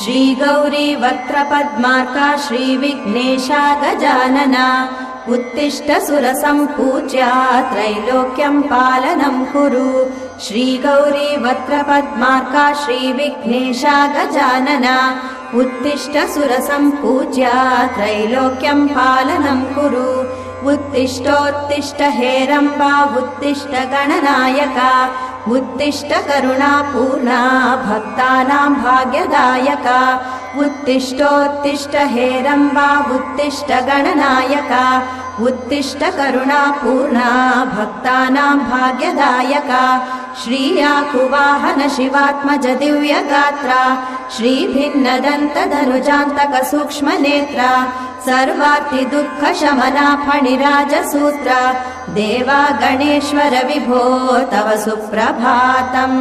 श्रीगौरी वक्त्रपद्मार्का श्रीविघ्नेशा गजानना उत्तिष्ठ सुरसम्पूज्या त्रैलोक्यं पालनं कुरु श्रीगौरी वक्त्रपद्मार्का श्रीविघ्नेशा गजानना उत्तिष्ठ सुरसम्पूज्या त्रैलोक्यं पालनं कुरु उत्तिष्ठोत्तिष्ठ हेरम्बा उत्तिष्ठ गणनायका उत्तिष्ठ करुणापूर्णा भक्तानां भाग्यदायका उत्तिष्ठोत्तिष्ठ हेरम्बा उत्तिष्ठ गणनायका उत्तिष्ठ करुणापूर्णा भक्तानां भाग्यदायका श्रीयाकुवाहन शिवात्मज दिव्यगात्रा श्रीभिन्नदन्तधनुजान्तक सूक्ष्मनेत्रा सर्वार्ति दुःख शमना फणिराजसूत्रा देवा गणेश्वर विभो तव सुप्रभातम्।